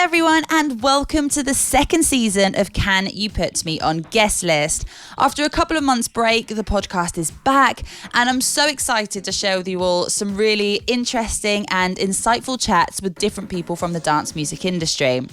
everyone, and welcome to the second season of Can You Put Me on Guest List. After a couple of months break, the podcast is back, and I'm so excited to share with you all some really interesting and insightful chats with different people from the dance music industry.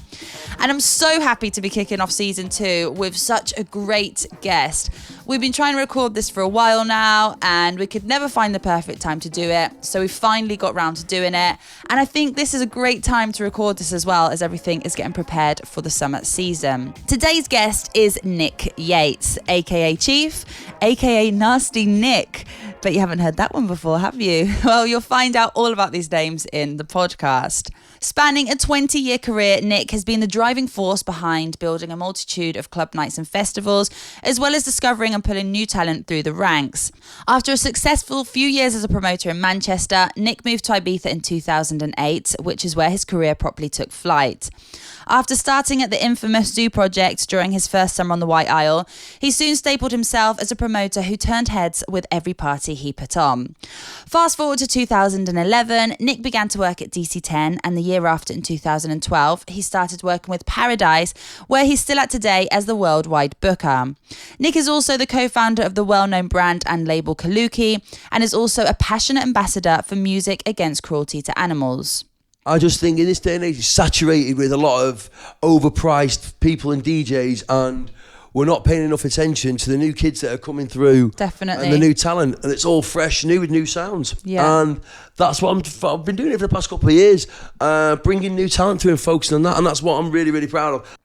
And I'm so happy to be kicking off season 2 with such a great guest. We've been trying to record this for a while now, and we could never find the perfect time to do it, so we finally got round to doing it. And I think this is a great time to record this as well, as everything is getting prepared for the summer season. Today's guest is Nick Yates, aka Chief, aka Nasty Nick. Bet you haven't heard that one before, have you? Well, you'll find out all about these names in the podcast. Spanning a 20-year career, Nick has been the driving force behind building a multitude of club nights and festivals, as well as discovering and pulling new talent through the ranks. After a successful few years as a promoter in Manchester, Nick moved to Ibiza in 2008, which is where his career properly took flight. After starting at the infamous Zoo Project during his first summer on the White Isle, he soon stapled himself as a promoter who turned heads with every party he put on. Fast forward to 2011, Nick began to work at DC10, and the year after, in 2012, he started working with Paradise, where he's still at today as the worldwide booker. Nick is also the co-founder of the well-known brand and label Kaluki, and is also a passionate ambassador for music against cruelty to animals. I just think in this day and age, it's saturated with a lot of overpriced people and DJs, and we're not paying enough attention to the new kids that are coming through. Definitely. And the new talent, and it's all fresh, new with new sounds. Yeah. And that's what I've been doing it for the past couple of years, bringing new talent through and focusing on that, and that's what I'm really, really proud of.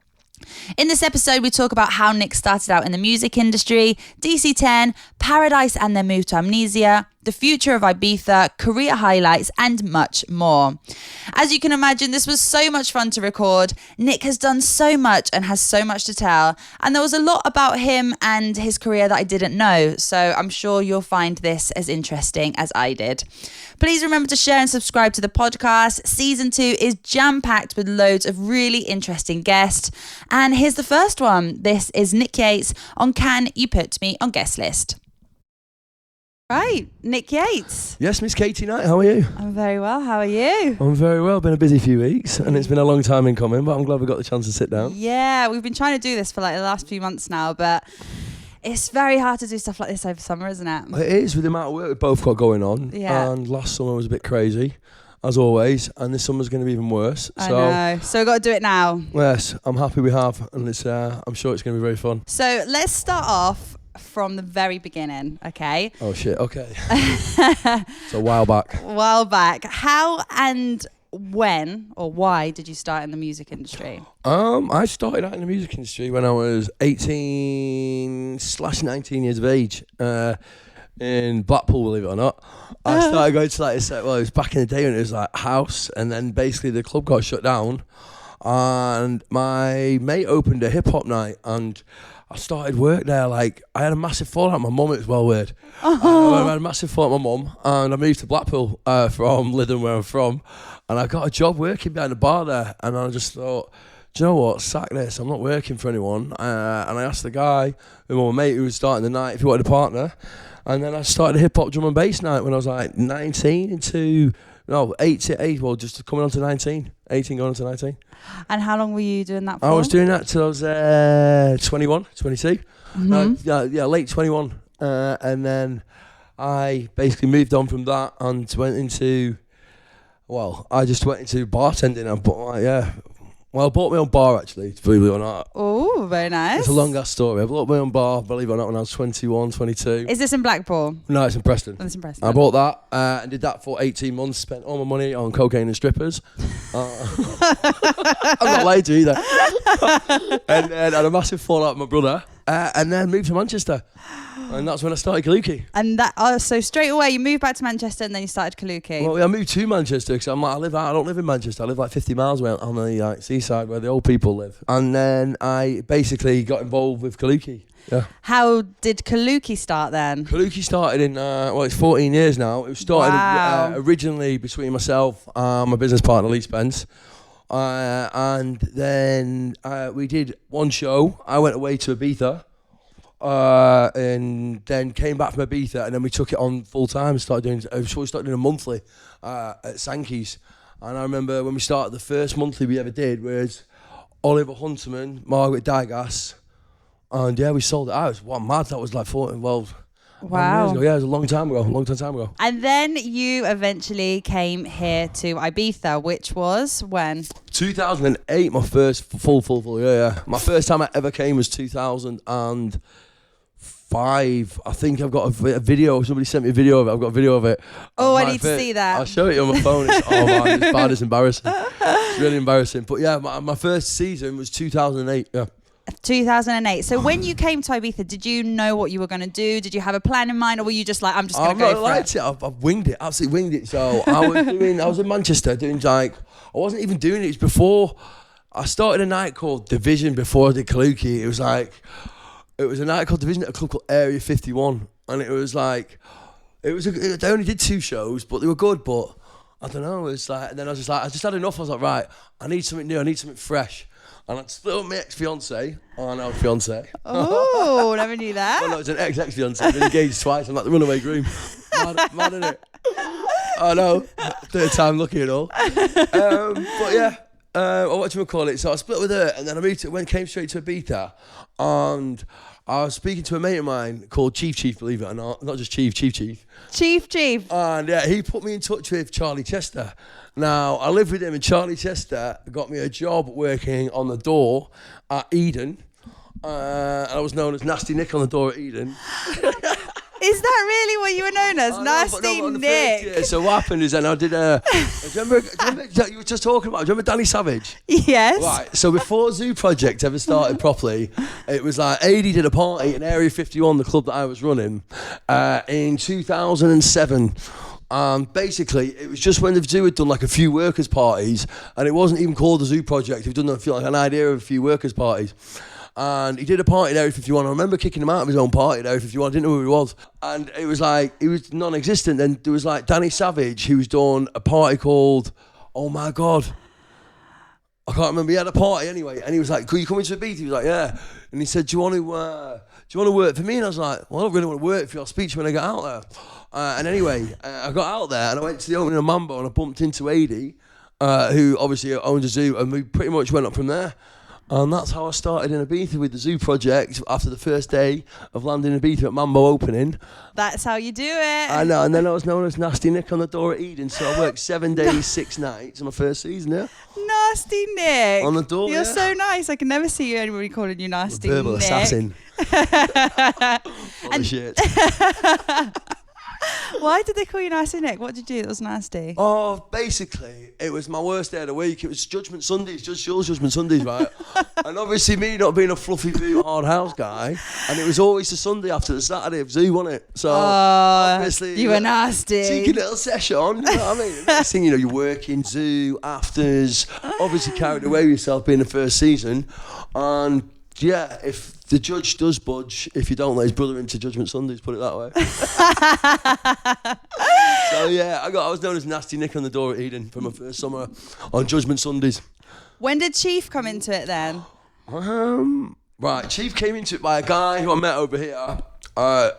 In this episode, we talk about how Nick started out in the music industry, DC10, Paradise and their move to Amnesia, the future of Ibiza, career highlights, and much more. As you can imagine, this was so much fun to record. Nick has done so much and has so much to tell, and there was a lot about him and his career that I didn't know, so I'm sure you'll find this as interesting as I did. Please remember to share and subscribe to the podcast. Season 2 is jam-packed with loads of really interesting guests, and here's the first one. This is Nick Yates on Can You Put Me on Guest List. Right, Nick Yates. Yes, Miss Katie Knight, how are you? I'm very well, how are you? I'm very well, been a busy few weeks, and it's been a long time in coming, but I'm glad we got the chance to sit down. Yeah, we've been trying to do this for like the last few months now, but it's very hard to do stuff like this over summer, isn't it? It is, with the amount of work we've both got going on. Yeah. And last summer was a bit crazy, as always, and this summer's going to be even worse. I know, so we've got to do it now. Yes, I'm happy we have, and it's, I'm sure it's going to be very fun. So let's start off from the very beginning, okay? Oh shit, okay. It's a while back. How and when or why did you start in the music industry? I started out in the music industry when I was 18/19 years of age, in Blackpool, believe it or not. I started going to it was back in the day when it was like house, and then basically the club got shut down, and my mate opened a hip hop night, and I started work there. Like, I had a massive fallout with my mum. It was well weird. I had a massive fallout with my mum, and I moved to Blackpool from Lytham, where I'm from, and I got a job working behind the bar there, and I just thought, do you know what, sack this, I'm not working for anyone. And I asked the guy, my mate who was starting the night, if he wanted a partner, and then I started a hip-hop drum and bass night when I was like 18 just coming on to 19, 18 going on to 19. And how long were you doing that for? I was doing that till I was 21, 22. Late 21. And then I basically moved on from that and went into bartending. I bought my own bar, actually, believe it or not. Oh, very nice. It's a long ass story. I bought my own bar, believe it or not, when I was 21, 22. Is this in Blackpool? No, it's in Preston. Oh, it's in Preston. I bought that and did that for 18 months, spent all my money on cocaine and strippers. I'm not lying to you either. And then had a massive fallout with my brother, and then moved to Manchester. And that's when I started Kaluki. And so straight away you moved back to Manchester and then you started Kaluki. Well, I moved to Manchester because I don't live in Manchester. I live like 50 miles away on the seaside where the old people live. And then I basically got involved with Kaluki. Yeah. How did Kaluki start then? Kaluki started in, it's 14 years now. It was started originally between myself and my business partner, Lee Spence. And then we did one show. I went away to Ibiza. And then came back from Ibiza, and then we took it on full time and started doing a monthly at Sankey's, And I remember when we started, the first monthly we ever did was Oliver Hunterman, Margaret Dygas, and yeah, we sold it out. What mad, that was like 14, well, Wow. years ago. Yeah, it was a long time ago. And then you eventually came here to Ibiza, which was when? 2008, my first full, yeah. My first time I ever came was 2005. I think I've got a video. Somebody sent me a video of it. I've got a video of it. Oh, I need to see that. I'll show it on my phone. It's bad. It's embarrassing. It's really embarrassing. But yeah, my first season was 2008. Yeah. 2008. So when you came to Ibiza, did you know what you were going to do? Did you have a plan in mind, or were you just like, I'm just going to go for it? I've winged it, absolutely winged it. So I was in Manchester doing I wasn't even doing it. It was before I started a night called Division before I did Kaluki. It was a night called Division at a club called Area 51, and it was they only did 2 shows, but they were good. But I don't know. It was and then I just had enough. I was like, right, I need something new. I need something fresh. And I'd split up my ex-fiancée. Oh, no, fiancée. Oh, never knew that. Well, no, it's an ex-fiancée. I've been engaged twice. I'm like the runaway groom. Mad, isn't it? I know. 3rd time lucky and all. But yeah, what do you call it? So I split with her, and then I came straight to Ibiza. And I was speaking to a mate of mine called Chief, believe it or not. Not just Chief. Chief. And yeah, he put me in touch with Charlie Chester. Now, I lived with him, and Charlie Chester got me a job working on the door at Eden. I was known as Nasty Nick on the door at Eden. Is that really what you were known as? Nasty Nick? So what happened is then I did remember you were just talking about, do you remember Danny Savage? Yes. Right, so before Zoo Project ever started properly, it was like AD did a party in Area 51, the club that I was running, in 2007. Basically, it was just when the Zoo had done like a few workers' parties, and it wasn't even called the Zoo Project. He'd done an idea of a few workers' parties. And he did a party in Area 51. I remember kicking him out of his own party at Area 51. I didn't know who he was. And it was he was non-existent. Then there was Danny Savage, who's done a party called, oh my God, I can't remember. He had a party anyway. And he was like, could you come into a beat? He was like, yeah. And he said, do you want to work for me? And I was like, well, I don't really want to work for you. I'll speak to you when I get out there. And anyway, I got out there and I went to the opening of Mambo and I bumped into AD, who obviously owns a zoo, and we pretty much went up from there. And that's how I started in Ibiza with the Zoo Project after the first day of landing in Ibiza at Mambo opening. That's how you do it. I know, and then I was known as Nasty Nick on the door at Eden, so I worked 7 days, 6 nights in my first season, yeah. Nasty Nick. On the door, You're so nice. I can never see anybody calling you Nasty Nick. Verbal assassin. What shit. Why did they call you Nasty Nick? What did you do that was nasty? Oh, basically, it was my worst day of the week. It was Judgment Sundays, Judge Shaw's Judgment Sundays, right? And obviously me not being a fluffy boot hard house guy, and it was always the Sunday after the Saturday of Zoo, wasn't it? So obviously you were nasty. Take a little session, you know what I mean? The next thing you know, you're working Zoo, afters, obviously carried away with yourself being the first season, and yeah, if the judge does budge, if you don't let his brother into Judgment Sundays, put it that way. So yeah, I was known as Nasty Nick on the door at Eden for my first summer on Judgment Sundays. When did Chief come into it then? Right, Chief came into it by a guy who I met over here,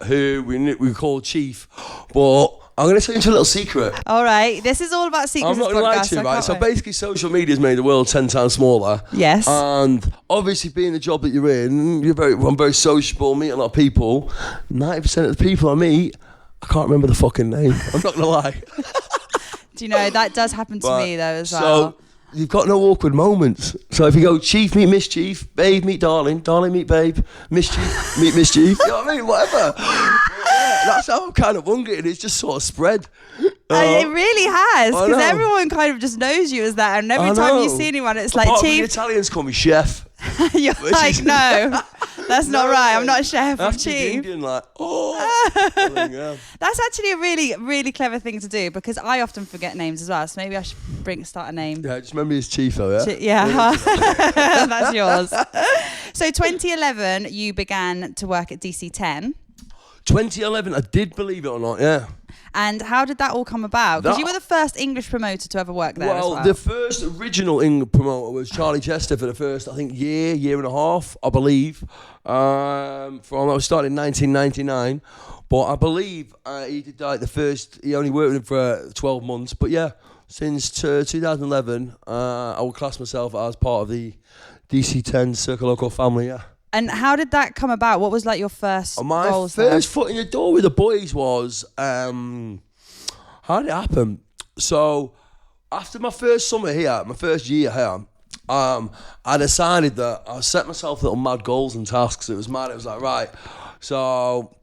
who we called Chief, but I'm going to tell you a little secret. All right, this is all about secrets. I'm not going to lie to you, right? So basically basically social media's made the world 10 times smaller. Yes. And obviously being the job that you're in, I'm very sociable, meet a lot of people. 90% of the people I meet, I can't remember the fucking name. I'm not going to lie. Do you know, that does happen to me though as well. So you've got no awkward moments. So if you go Chief, meet Miss Chief, Babe, meet Darling, Darling, meet Babe, Miss Chief, meet Miss Chief. You know what I mean? Whatever. That's how I'm kind of wondering. It's just sort of spread. It really has, because everyone kind of just knows you as that, and every time you see anyone, it's like, Chief. The Italians call me Chef. You're like, no, that's not right. I'm not a chef. I'm Chief. Indian, like, That's actually a really, really clever thing to do, because I often forget names as well. So maybe I should start a name. Yeah, just remember his Chief, though. Yeah, that's yours. So 2011, you began to work at DC10. 2011, I did, believe it or not, yeah. And how did that all come about? Because you were the first English promoter to ever work there as well. The first original English promoter was Charlie Chester for the first, I think, year and a half, I believe. I was starting in 1999. But I believe he did he only worked with him for 12 months. But yeah, since 2011. I would class myself as part of the DC10 Circle Loco family, yeah. And how did that come about? What was like your first My roles first foot in the door with the boys was, how did it happen? So, after my first summer here, my first year here, I decided that I set myself little mad goals and tasks. It was mad. It was like, right. So,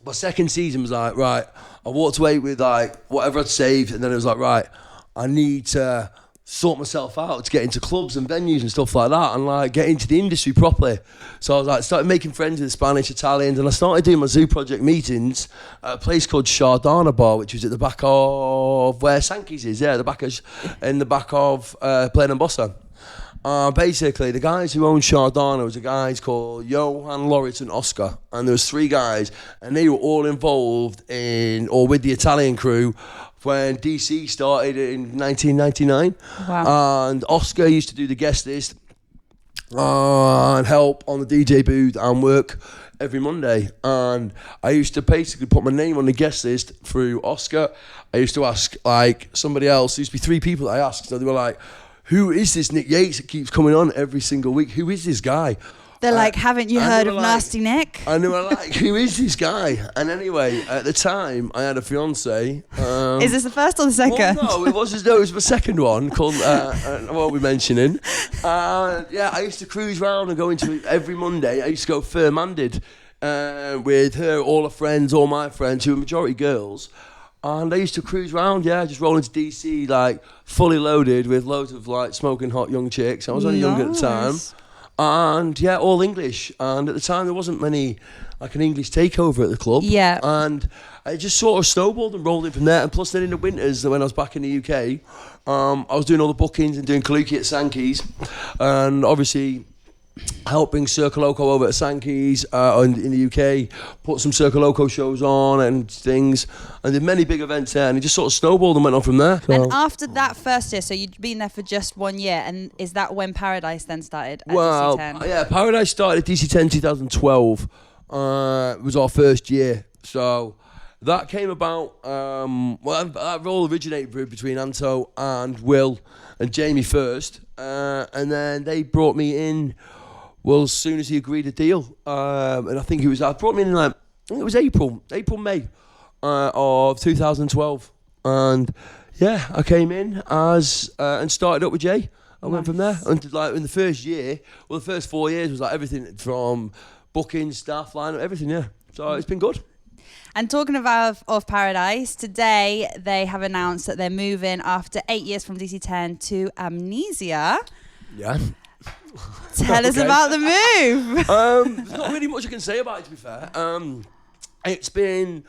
my second season was like, right, I walked away with like whatever I'd saved, and then it was like, right, I need to sort myself out to get into clubs and venues and stuff like that and like get into the industry properly. So I was like, started making friends with Spanish, Italians, and I started doing my Zoo Project meetings at a place called Chardana Bar, which was at the back of where Sankey's is, in the back of Plain and Bossa. Basically, the guys who owned Chardana was the guys called Johan, Loritz and Oscar, and there was 3 guys, and they were all involved in, or with the Italian crew, when DC started in 1999. Wow. And Oscar used to do the guest list and help on the DJ booth and work every Monday. And I used to basically put my name on the guest list through Oscar. I used to ask like somebody else. There used to be 3 people that I asked. So they were like, who is this Nick Yates that keeps coming on every single week? Who is this guy? They're like, haven't you heard of Nasty Nick? And they were like, who is this guy? And anyway, at the time, I had a fiance. Is this the first or the second? Well, no, it was my second one called, I won't be mentioning. Yeah, I used to cruise around and go into every Monday. I used to go firm-handed with her, all her friends, all my friends, who were majority girls. And I used to cruise around, just rolling to DC, like, fully loaded with loads of, like, smoking hot young chicks. I was only young at the time. And, all English. And at the time, there wasn't many, like, an English takeover at the club. Yeah. And I just sort of snowballed and rolled in from there. And plus, then in the winters, when I was back in the UK, I was doing all the bookings and doing Kaluki at Sankey's. And obviously helping Circle Loco over at Sankey's in the UK, put some Circle Loco shows on and things, and did many big events there, and it just sort of snowballed and went on from there. So. And after that first year, so you'd been there for just 1 year, and is that when Paradise then started at DC10? Yeah, Paradise started at DC10 2012. It was our first year, so that came about, that role originated between Anto and Will and Jamie first, and then they brought me in, well, as soon as he agreed a deal, and I think I brought him in like, I think it was May of 2012, and I came in as and started up with Jay. I went from there, and like in the first year, the first 4 years was like everything from booking, staff, lineup, everything. So it's been good. And talking of Paradise, today they have announced that they're moving after 8 years from DC10 to Amnesia. Yeah. Tell us about the move. There's not really much I can say about it, to be fair. It's been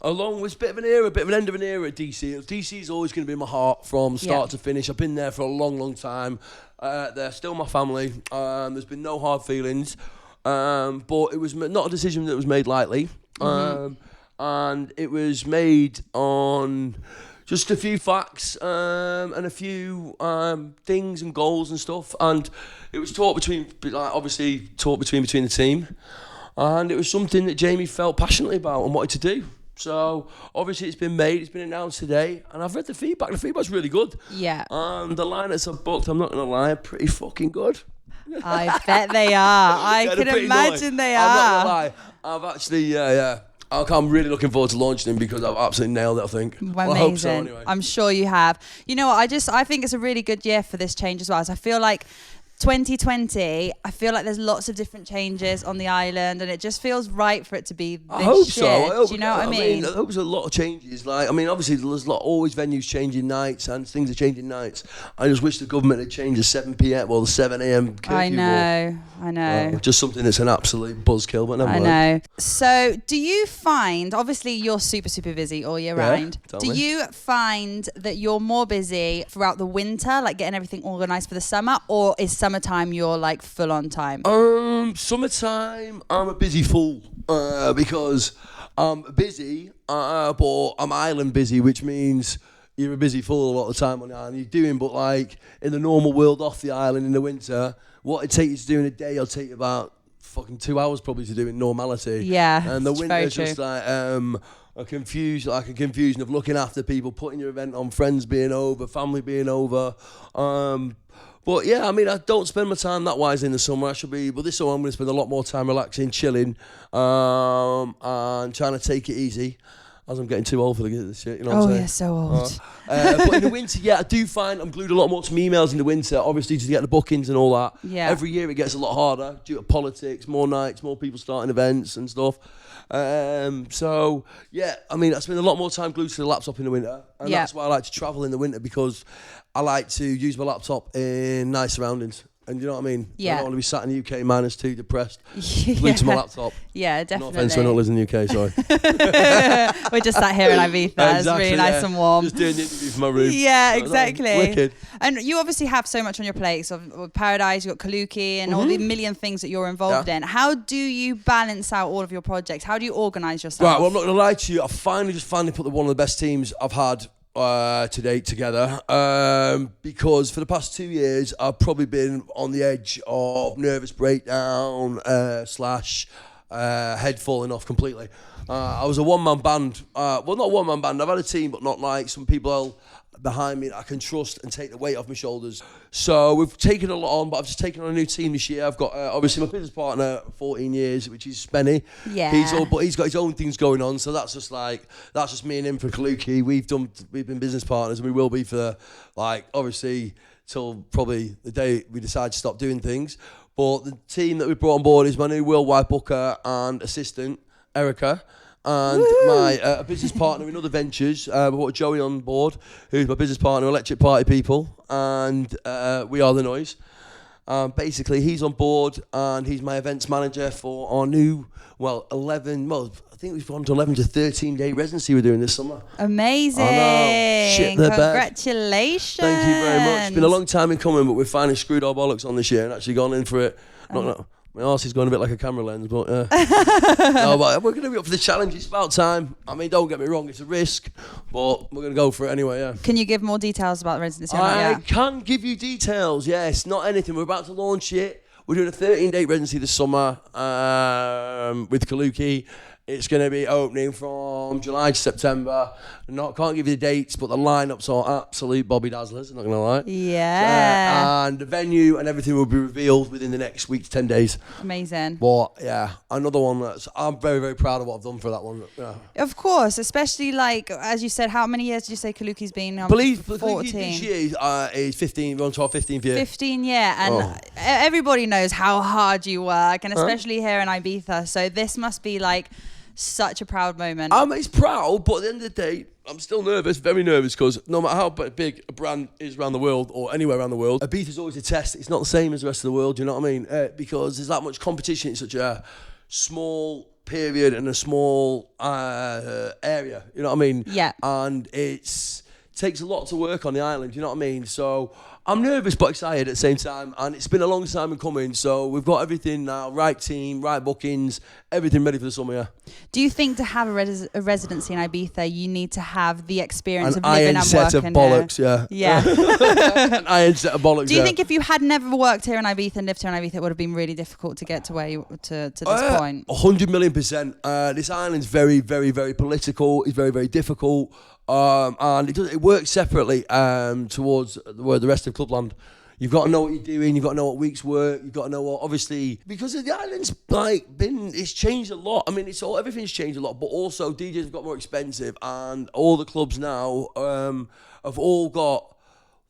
it's a bit of an era, a bit of an end of an era at DC. DC is always going to be in my heart from start to finish. I've been there for a long, long time. They're still my family. There's been no hard feelings. But it was not a decision that was made lightly. And it was made on just a few facts and a few things and goals and stuff. And it was talked between the team. And it was something that Jamie felt passionately about and wanted to do. So obviously it's been made, it's been announced today, and I've read the feedback. The feedback's really good. Yeah. And the lineups I've booked, I'm not going to lie, are pretty fucking good. I bet they are. I can imagine they are. I'm not going to lie. I've actually, I'm really looking forward to launching them because I've absolutely nailed it, I think. Amazing. Well, I hope so, anyway. I'm sure you have. You know what? I think it's a really good year for this change as well. So I feel like 2020, I feel like there's lots of different changes on the island, and it just feels right for it to be this I hope shit. so. Do you know what I mean? I hope there's a lot of changes. Obviously there's always venues changing nights and things are changing nights. I just wish the government had changed the 7 p.m. or the 7 a.m. curfew. I know. Just something that's an absolute buzzkill, but never mind. I know. So do you find, obviously you're super, super busy all year round. Do you find that you're more busy throughout the winter, like getting everything organised for the summer, or is summertime you're like full on time? Summertime, I'm a busy fool because I'm busy, but I'm island busy, which means you're a busy fool a lot of the time on the island. You're doing, but like in the normal world off the island in the winter, what it takes you to do in a day, it'll take you about fucking 2 hours probably to do in normality. Yeah, and the winter's just like a confusion of looking after people, putting your event on, friends being over, family being over. But yeah, I mean, I don't spend my time that wisely in the summer. But this summer I'm going to spend a lot more time relaxing, chilling, and trying to take it easy. As I'm getting too old for the shit, you know what I'm saying? Oh, you're so old. But in the winter, yeah, I do find I'm glued a lot more to my emails in the winter, obviously, to get the bookings and all that. Yeah. Every year it gets a lot harder due to politics, more nights, more people starting events and stuff. So, yeah, I mean, I spend a lot more time glued to the laptop in the winter. And that's why I like to travel in the winter, because I like to use my laptop in nice surroundings. And you know what I mean? Yeah. I don't want to be sat in the UK -2, depressed, glued to my laptop. Yeah, definitely. No offence, we're not living in the UK, sorry. We're just sat here in Ibiza. It's really nice and warm. Just doing the interview from my room. Yeah, exactly. Wicked. And you obviously have so much on your plate. So with Paradise, you've got Kaluki and all the million things that you're involved in. How do you balance out all of your projects? How do you organise yourself? Right, well, I'm not going to lie to you. I finally put one of the best teams I've had to date together, because for the past 2 years I've probably been on the edge of nervous breakdown / head falling off completely. I was a one-man band, well, not a one-man band, I've had a team, but not like some people behind me that I can trust and take the weight off my shoulders. So we've taken a lot on, but I've just taken on a new team this year. I've got obviously my business partner, 14 years, which is Spenny. Yeah. But he's got his own things going on, so that's just me and him for Kaluki. We've been business partners, and we will be for obviously till probably the day we decide to stop doing things. But the team that we brought on board is my new worldwide booker and assistant, Erica. And my business partner in other ventures. We brought Joey on board, who's my business partner, Electric Party People, and We Are The Noise. Basically, he's on board, and he's my events manager for our new, I think we've gone to 11 to 13-day residency we're doing this summer. Amazing. I know. Shit, they're back. Congratulations. Thank you very much. It's been a long time in coming, but we've finally screwed our bollocks on this year and actually gone in for it. My arse is going a bit like a camera lens, but no, but we're going to be up for the challenge. It's about time. I mean, don't get me wrong, it's a risk, but we're going to go for it anyway, yeah. Can you give more details about the residency? I can give you details, yes. Not anything. We're about to launch it. We're doing a 13-day residency this summer with Kaluki. It's going to be opening from July to September. Can't give you the dates, but the lineups are absolute Bobby Dazzlers, I'm not going to lie. Yeah. And the venue and everything will be revealed within the next week to 10 days. Amazing. But yeah, another one I'm very, very proud of what I've done for that one. Yeah. Of course, especially as you said, how many years did you say Kaluki's been? I believe 14. This year is 15, we're on to our 15th year. 15, yeah. And everybody knows how hard you work, and especially here in Ibiza. So this must be such a proud moment. It's proud, but at the end of the day, I'm still nervous, very nervous, because no matter how big a brand is around the world or anywhere around the world, Ibiza's always a test. It's not the same as the rest of the world, you know what I mean? Because there's that much competition in such a small period and a small area, you know what I mean? Yeah. And it takes a lot to work on the island, you know what I mean? So I'm nervous but excited at the same time, and it's been a long time in coming, so we've got everything now, right team, right bookings, everything ready for the summer, yeah. Do you think to have a residency in Ibiza, you need to have the experience of living and working set of bollocks, yeah. An iron set of bollocks, Do you think if you had never worked here in Ibiza and lived here in Ibiza, it would have been really difficult to get to where you to this point? 100,000,000%. This island's very, very, very political. It's very, very difficult. And it works separately towards the rest of Clubland. You've got to know what you're doing. You've got to know what weeks work. You've got to know what, obviously, because the island's it's changed a lot. I mean, everything's changed a lot, but also DJs have got more expensive, and all the clubs now have all got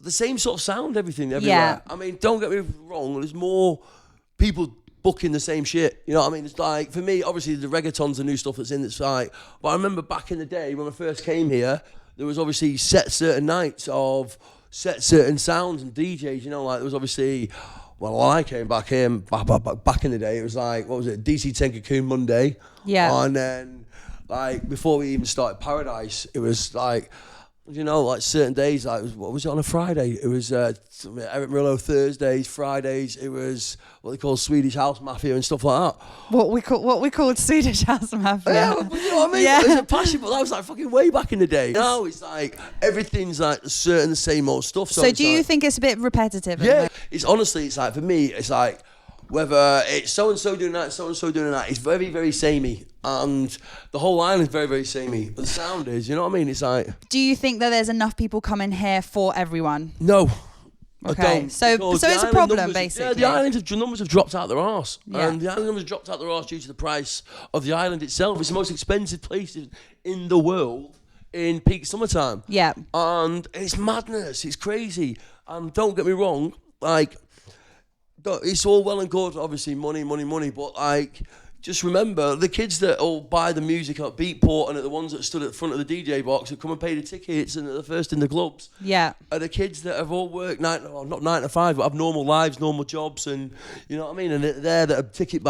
the same sort of sound. Everything everywhere. Yeah. I mean, don't get me wrong. There's more people booking the same shit, you know what I mean? It's for me, obviously the reggaeton's the new stuff that's in the site, but I remember back in the day when I first came here, there was obviously set certain nights of set certain sounds and DJs, you know, there was obviously, when I came back here, back in the day, it was what was it, DC 10 Cocoon Monday, yeah, and then before we even started Paradise, it was certain days, what was it on a Friday? It was Eric Murillo Thursdays, Fridays. It was what they call Swedish House Mafia and stuff like that. What we called Swedish House Mafia. Yeah, you know what I mean? Yeah. It was a passion, but that was fucking way back in the day. Now it's everything's certain the same old stuff. So do you think it's a bit repetitive? Yeah, it's honestly, for me, it's whether it's so-and-so doing that, so-and-so doing that. It's very, very samey. And the whole island is very, very samey. But the sound is, you know what I mean? It's like... Do you think that there's enough people coming here for everyone? No. Okay, I don't, so it's a problem, basically. Yeah, the island numbers have dropped out their arse. Yeah. And the island numbers have dropped out their arse due to the price of the island itself. It's the most expensive place in the world in peak summertime. Yeah. And it's madness. It's crazy. And don't get me wrong, like, it's all well and good, obviously, money, but, like, just remember, the kids that all buy the music at Beatport and are the ones that stood at the front of the DJ box that come and pay the tickets and are the first in the clubs, are the kids that have all worked not 9 to 5, but have normal lives, normal jobs, and you know what I mean. And they're that are ticket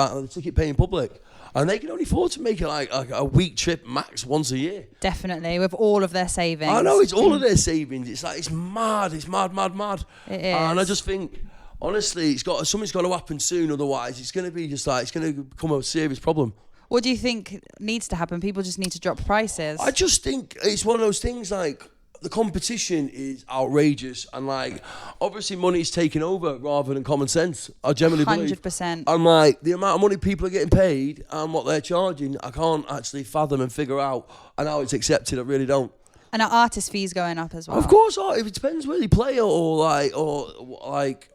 paying public, and they can only afford to make it like a week trip max once a year. Definitely, with all of their savings. I know, it's all of their savings. It's like it's mad. It is, and I just think. Honestly, something's got to happen soon. Otherwise, it's going to be it's going to become a serious problem. What do you think needs to happen? People just need to drop prices. I just think it's one of those things. Like the competition is outrageous, and like obviously money is taking over rather than common sense. I generally believe 100%. And like the amount of money people are getting paid and what they're charging, I can't actually fathom and figure out. And how it's accepted, I really don't. And our artist fees going up as well. Of course, if it depends where they play or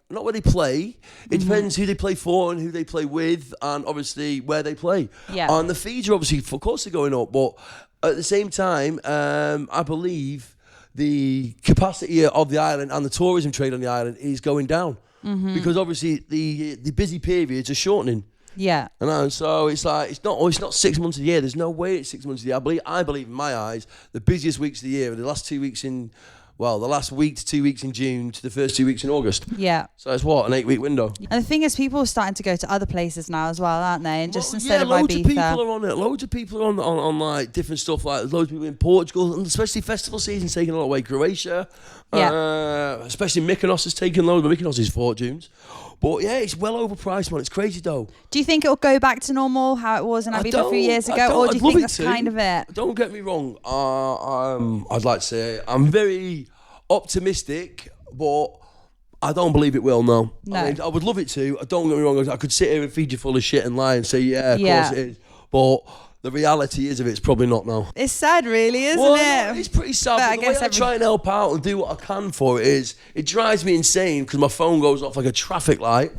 not where they play. It depends who they play for and who they play with, and obviously where they play. Yeah. And the fees are obviously, of course, they're going up, but at the same time, I believe the capacity of the island and the tourism trade on the island is going down because obviously the busy periods are shortening. Yeah. And so it's like it's not 6 months of the year. There's no way it's 6 months of the year. I believe in my eyes, the busiest weeks of the year are the last 2 weeks the last week to 2 weeks in June to the first 2 weeks in August. Yeah. So it's an 8-week window. And the thing is, people are starting to go to other places now as well, aren't they? And just instead of loads Ibiza. of people are on it. Loads of people are on like different stuff. Like there's loads of people in Portugal, and especially festival season taking a lot away. Croatia, especially Mykonos is taking loads, but Mykonos is fortunes. But yeah, it's well overpriced, man. It's crazy though. Do you think it'll go back to normal, how it was in Ibiza a few years ago, or do you think that's kind of it? Don't get me wrong. I'd like to say I'm very optimistic, but I don't believe it will. No. I mean, I would love it to. Don't get me wrong. I could sit here and feed you full of shit and lie and say, of course it is. But the reality is it's probably not now. It's sad, really, isn't it? No, it's pretty sad. But the way I try and help out and do what I can for it is, it drives me insane because my phone goes off like a traffic light.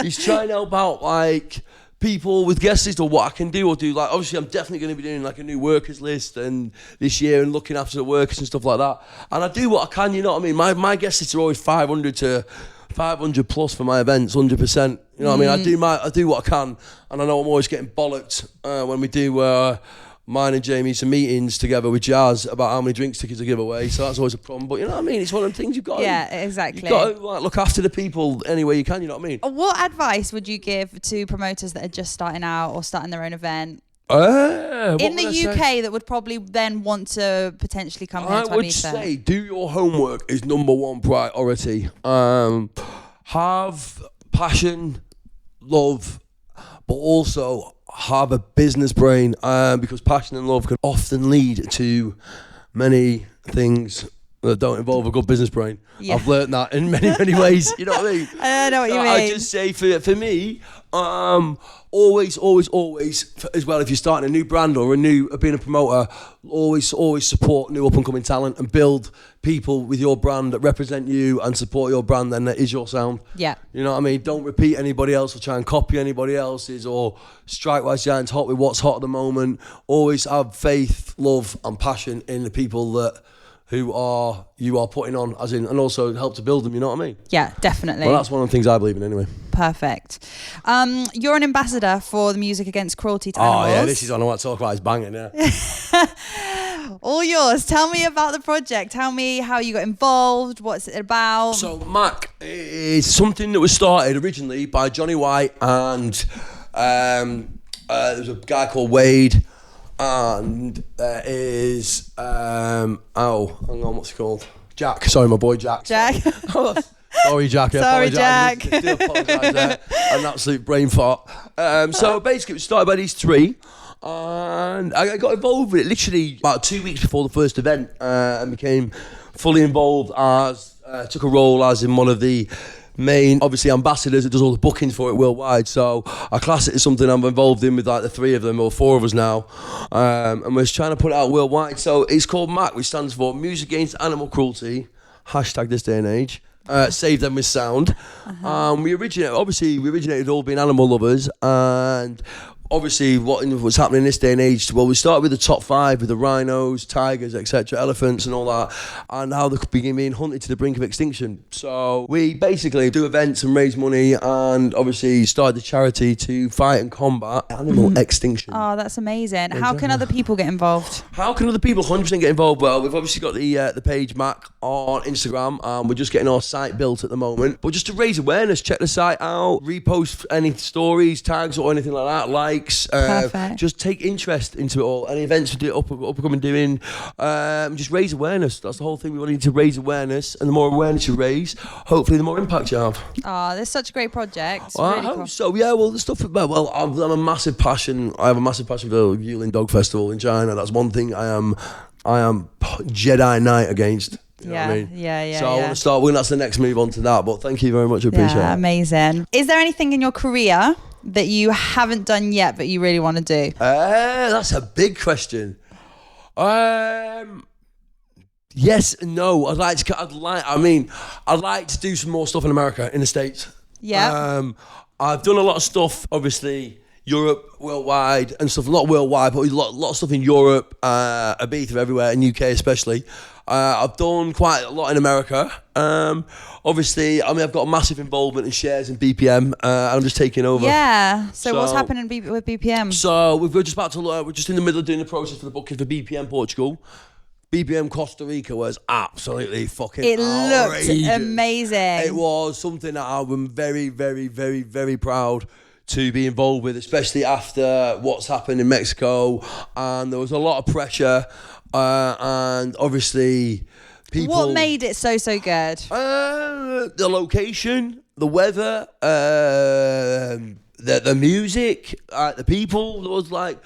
He's trying to help out like people with guest list or what I can do or do. Like obviously, I'm definitely going to be doing like a new workers list and this year and looking after the workers and stuff like that. And I do what I can. You know what I mean? My guest lists are always 500 to 500 plus for my events, 100%. You know what I mean? I do what I can, and I know I'm always getting bollocked when we do mine and Jamie some meetings together with Jazz about how many drinks tickets to give away. So that's always a problem. But you know what I mean? It's one of the things you've got. Yeah, exactly. You've got to look after the people any way you can. You know what I mean? What advice would you give to promoters that are just starting out or starting their own event? In the UK that would probably then want to potentially come here to Ibiza? I would say do your homework is number one priority. Have passion, love, but also have a business brain because passion and love can often lead to many things that don't involve a good business brain. Yeah. I've learned that in many, many ways. You know what I mean? I know what you mean. I just say for me, always, as well, if you're starting a new brand or being a promoter, always support new up and coming talent and build people with your brand that represent you and support your brand then that is your sound. Yeah. You know what I mean? Don't repeat anybody else or try and copy anybody else's or strike while the iron's hot with what's hot at the moment. Always have faith, love and passion in the people that you are putting on, as in, and also help to build them, you know what I mean? Yeah, definitely. Well, that's one of the things I believe in anyway. Perfect. You're an ambassador for the Music Against Cruelty to Animals. Oh yeah, this is what I want to talk about. It's banging, yeah. All yours. Tell me about the project. Tell me how you got involved. What's it about? So MAC is something that was started originally by Johnny White and there's a guy called Wade. And there is hang on, what's he called? Jack. Sorry, my boy Jack. Sorry, Jack. Sorry, Jack. I do apologise there. An absolute brain fart. So basically, it was started by these three, and I got involved with it literally about 2 weeks before the first event, and became fully involved as took a role as in one of the main, obviously, ambassadors that does all the bookings for it worldwide. So I class it as something I'm involved in with like the 3 of them or 4 of us now, and we're trying to put it out worldwide. So it's called MAC, which stands for Music Against Animal Cruelty. # this day and age. Save them with sound. We originated all being animal lovers, and obviously what's happening in this day and age, well, we started with the top 5 with the rhinos, tigers, etc., elephants and all that, and how they're being hunted to the brink of extinction. So we basically do events and raise money, and obviously started the charity to fight and combat animal extinction. Oh, that's amazing. How can other people get involved? How can other people 100% get involved? Well, we've obviously got the page Mac on Instagram, and we're just getting our site built at the moment. But just to raise awareness, check the site out, repost any stories, tags or anything like that, likes. Just take interest into it all. Any events we do up and doing, just raise awareness. That's the whole thing. We want to raise awareness, and the more awareness you raise, hopefully the more impact you have. Oh, that's such a great project. Well, really I hope cool. so. Yeah. Well, the stuff. Well, I have a massive passion for the Yulin Dog Festival in China. That's one thing I am Jedi Knight against. You know what I mean? Yeah. So I want to start. Well, that's the next move on to that. But thank you very much. I appreciate it. Amazing. Is there anything in your career that you haven't done yet but you really want to do? That's a big question. Yes and no. I'd like to do some more stuff in America, in the States. Yeah. I've done a lot of stuff, obviously, Europe, worldwide, and stuff. Not worldwide, but a lot of stuff in Europe, Ibiza, everywhere, in UK especially. I've done quite a lot in America. Obviously, I've got a massive involvement in shares in BPM. I'm just taking over. Yeah. So what's happening with BPM? So we're just in the middle of doing the process for the booking for BPM Portugal. BPM Costa Rica was absolutely fucking outrageous. It looked amazing. It was something that I'm very, very, very, very proud to be involved with, especially after what's happened in Mexico. And there was a lot of pressure, and obviously people... What made it so good? The location, the weather, the music, the people. It was like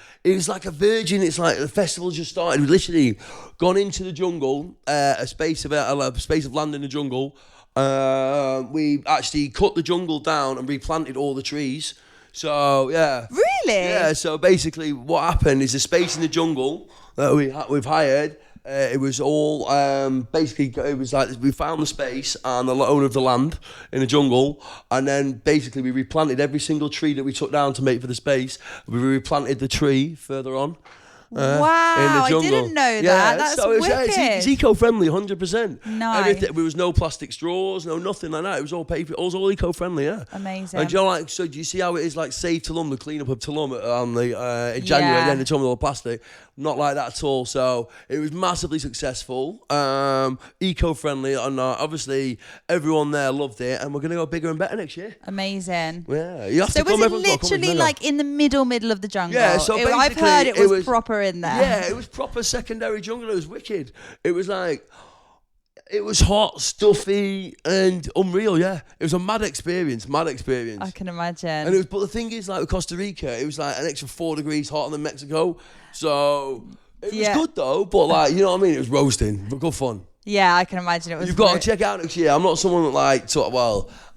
a virgin. It's like the festival just started. We literally gone into the jungle, a space of land in the jungle. We actually cut the jungle down and replanted all the trees. So yeah. Really? Yeah. So basically, what happened is the space in the jungle that we've hired. It was all it was like we found the space and the owner of the land in the jungle, and then basically we replanted every single tree that we took down to make for the space. We replanted the tree further on. Wow, I didn't know that. That's so wicked. It's eco-friendly, 100%. Nice. There was no plastic straws, no nothing like that. It was all paper. It was all eco-friendly, yeah. Amazing. And so do you see how it is like Save Tulum, the clean-up of Tulum in January, then they told me all plastic. Not like that at all. So it was massively successful, eco-friendly, and obviously everyone there loved it. And we're going to go bigger and better next year. Amazing. Yeah. You have so to come, was it literally like in the middle of the jungle? Yeah, so I've heard it was proper in there. Yeah, it was proper secondary jungle. It was wicked. It was hot, stuffy, and unreal. Yeah, it was a mad experience. I can imagine. And but the thing is, like with Costa Rica, it was like an extra 4 degrees hotter than Mexico. So it was good though. But like, you know what I mean? It was roasting, but good fun. Yeah, I can imagine it was. You've got to check out next year. I'm not someone that I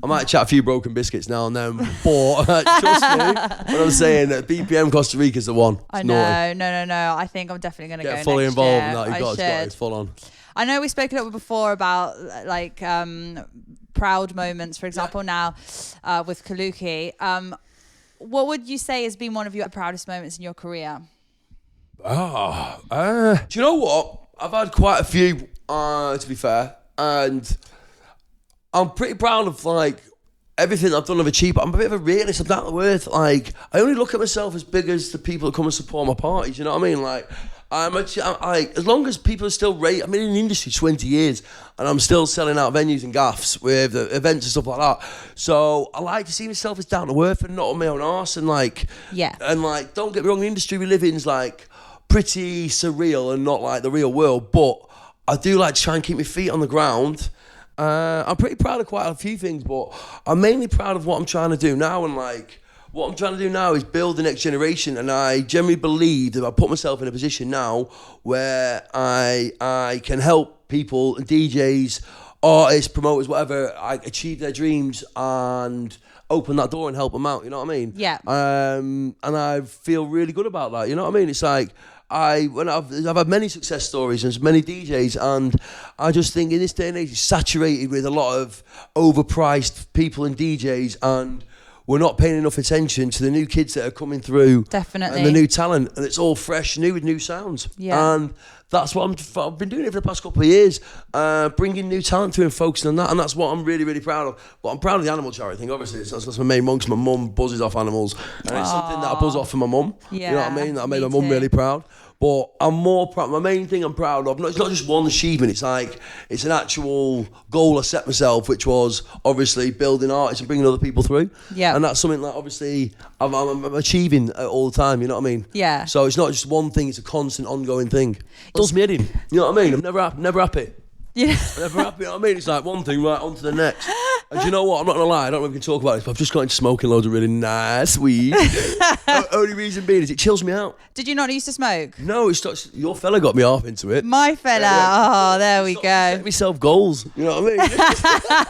might chat a few broken biscuits now and then, but trust me when I'm saying that BPM Costa Rica is the one. It's No. I think I'm definitely going to go get fully next involved year. in that. You've got to, it's full on. I know we spoke a little bit before about like proud moments, for example, now with Kaluki. What would you say has been one of your proudest moments in your career? Do you know what? I've had quite a few, to be fair, and I'm pretty proud of like everything I've done. I've achieved. I'm a bit of a realist. I'm down to earth. Like I only look at myself as big as the people that come and support my parties. You know what I mean? Like I'm as long as people are still I've been in the industry 20 years and I'm still selling out venues and gaffs with events and stuff like that. So I like to see myself as down to earth and not on my own arse and like and like don't get me wrong, the industry we live in is like pretty surreal and not like the real world, but I do like to try and keep my feet on the ground. I'm pretty proud of quite a few things, but I'm mainly proud of what I'm trying to do now. And like what I'm trying to do now is build the next generation. And I generally believe that I put myself in a position now where I can help people, DJs, artists, promoters, whatever, achieve their dreams and open that door and help them out. You know what I mean? Yeah. And I feel really good about that. You know what I mean? It's like I've had many success stories and many DJs, and I just think in this day and age, it's saturated with a lot of overpriced people and DJs, and we're not paying enough attention to the new kids that are coming through. Definitely. And the new talent, and it's all fresh, new with new sounds. Yeah. And that's what I've been doing it for the past couple of years, bringing new talent through and focusing on that, and that's what I'm really, really proud of. But I'm proud of the animal charity thing, obviously. That's my main one, because my mum buzzes off animals, and it's something that I buzz off for my mum. Yeah, you know what I mean? That I made me my mum too. really proud. But I'm more proud. My main thing I'm proud of, it's not just one achievement. It's like it's an actual goal I set myself, which was obviously building artists and bringing other people through. Yeah. And that's something that obviously I'm achieving all the time. You know what I mean? Yeah. So it's not just one thing. It's a constant, ongoing thing. It does me head in. You know what I mean? I'm never happy. Yeah. Never happy. You know what I mean? It's like one thing right on to the next. And do you know what? I'm not gonna lie. I don't know if we can talk about this, but I've just got into smoking loads of really nice weed. Only reason being is it chills me out. Did you not used to smoke? No, your fella got me half into it. My fella. Oh, there we go. Set myself goals. You know what I mean?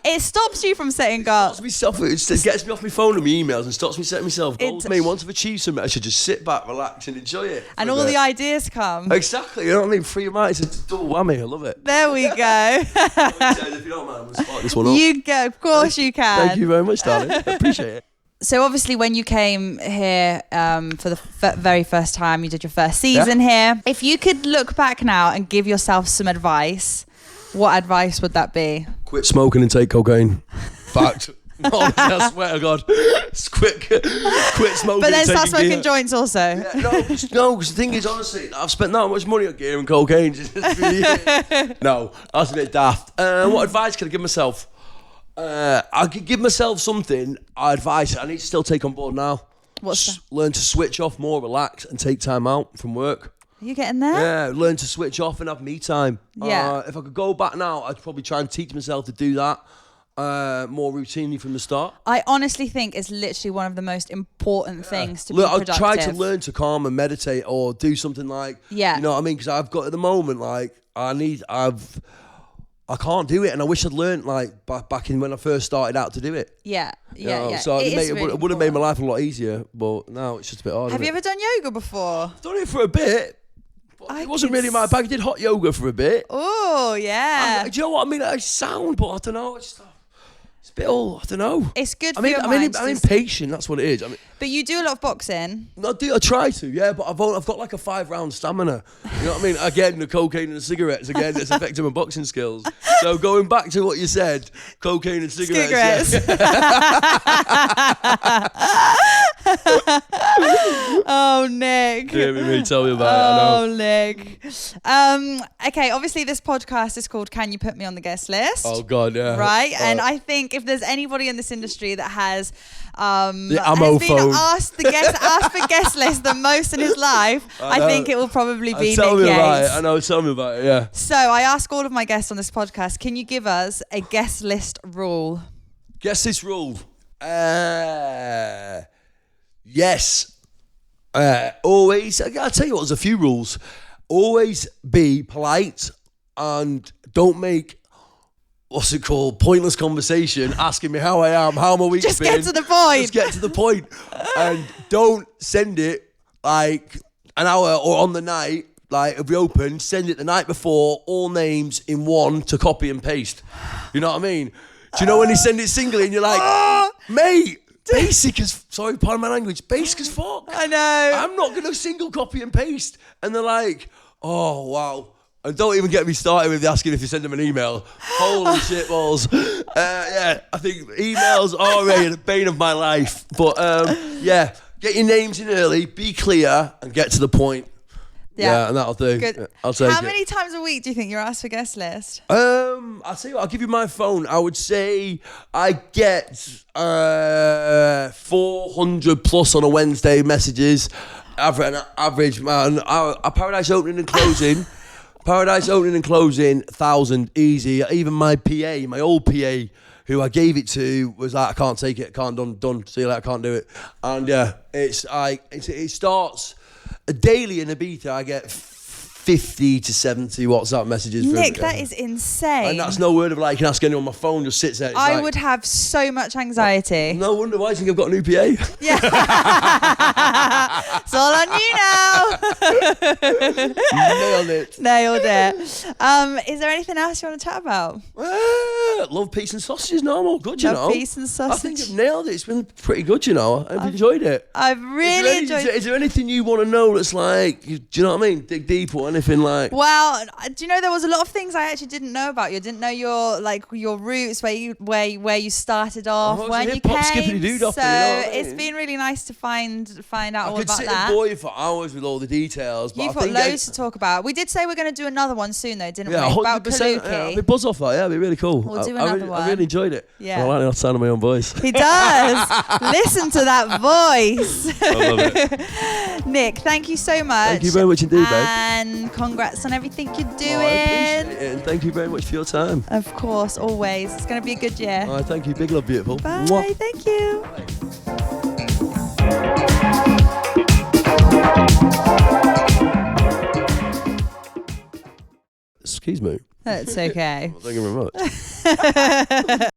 It stops you from setting goals. It gets me off my phone and my emails and stops me setting myself goals. It- I mean, once I've achieved something, I should just sit back, relax, and enjoy it. And all the ideas come. Exactly. You know what I mean? Free your mind. It's a double whammy. I love it. There we go. If you don't mind, I'm gonna spark this one up. You go. Of course you can. Thank you very much, darling. I appreciate it. So obviously when you came here for the very first time, you did your first season here. If you could look back now and give yourself some advice, what advice would that be? Quit smoking and take cocaine. Fact. Honestly, I swear to God. It's quit smoking. But then and start taking smoking gear. joints also. Yeah, no, because the thing is, honestly, I've spent that much money on gear and cocaine. No, that's a bit daft. What advice can I give myself? I could give myself something. Advice I need to still take on board now. What's that? Learn to switch off more, relax, and take time out from work. Are you getting there? Yeah, learn to switch off and have me time. Yeah. If I could go back now, I'd probably try and teach myself to do that more routinely from the start. I honestly think it's literally one of the most important things to be Look, productive. I'll try to learn to calm and meditate or do something like, Yeah. you know what I mean? Because I've got at the moment, like, I can't do it, and I wish I'd learned like back in when I first started out to do it. Yeah. You know? So It is it really would have made my important. life a lot easier, but now it's just a bit hard. Have you isn't ever done yoga before? I've done it for a bit. But it wasn't really my bag. I did hot yoga for a bit. Oh, yeah. Do you know what I mean? I sound, but I don't know. It's a bit all, I don't know. It's good for your I'm mind. impatient. That's what it is. I mean, But you do a lot of boxing. I try to, yeah, but I've got like a 5-round stamina. You know what I mean? Again, the cocaine and the cigarettes, again, it's affecting my boxing skills. So going back to what you said, cocaine and cigarettes. Oh, Nick. Yeah, me, tell me about it. I know. Oh, Nick. Okay, obviously this podcast is called Can You Put Me on the Guest List? Oh, God, yeah. Right? And I think if there's anybody in this industry that has the has ammo been phone. asked for guest list the most in his life, I think it will probably be Tell Nick me about Yates. it. I know, tell me about it, yeah. So I ask all of my guests on this podcast, can you give us a guest list rule? Guess this rule. Yes. Always, I'll tell you what, there's a few rules. Always be polite and don't make, pointless conversation asking me how I am, how my week's Just been. get to the point. Just get to the point. And don't send it like an hour or on the night, like if we open, send it the night before, all names in one to copy and paste. You know what I mean? Do you know when you send it singly and you're like, mate, basic as, sorry, pardon my language, basic as fuck. I know. I'm not going to single copy and paste. And they're like, oh, wow. And don't even get me started with asking if you send them an email. Holy shit balls. Yeah, I think emails are already the bane of my life. But yeah, get your names in early, be clear, and get to the point. Yeah, and that'll do. Good. I'll take How it. many times a week do you think you're asked for guest list? I'll tell you what, I'll give you my phone. I would say I get 400 plus on a Wednesday messages. Average, man. Our Paradise opening and closing. Paradise opening and closing, 1,000 easy. Even my PA, my old PA, who I gave it to, was like, I can't take it, can't done. See you later, I can't do it. And yeah, it starts daily in Ibiza. I get 50 to 70 WhatsApp messages. Nick, that is insane. And that's no word of like, you can ask anyone on my phone, just sits there. I would have so much anxiety. No wonder why. I think I've got a new PA. Yeah. It's all on you now. Nailed it. Nailed it. Is there anything else you want to chat about? Love peas and sausages, no, I'm all good, Love peas and sausage. I think I've nailed it. It's been pretty good, I've enjoyed it. I've really enjoyed it. Is there anything you want to know that's like, do you know what I mean? Dig deep or anything like? Well, do you know there was a lot of things I actually didn't know about you. I didn't know your roots, where you started off, when you came. So it's been really nice to find out all about that. I could sit and bore you for hours with all the details. But You've got loads to talk about. We did say we're going to do another one soon, though, didn't we? 100%. About Kaluki. Yeah, I'll be buzz off that. Yeah, it'd be really cool. We'll do another one. I really enjoyed it. Yeah. I like the sound of my own voice. He does. Listen to that voice. I love it. Nick, thank you so much. Thank you very much indeed, babe. And congrats on everything you're doing. I appreciate it. And thank you very much for your time. Of course, always. It's going to be a good year. All right, thank you. Big love, beautiful. Bye. Mwah. Thank you. Bye. Excuse me. That's okay. Thank you very much.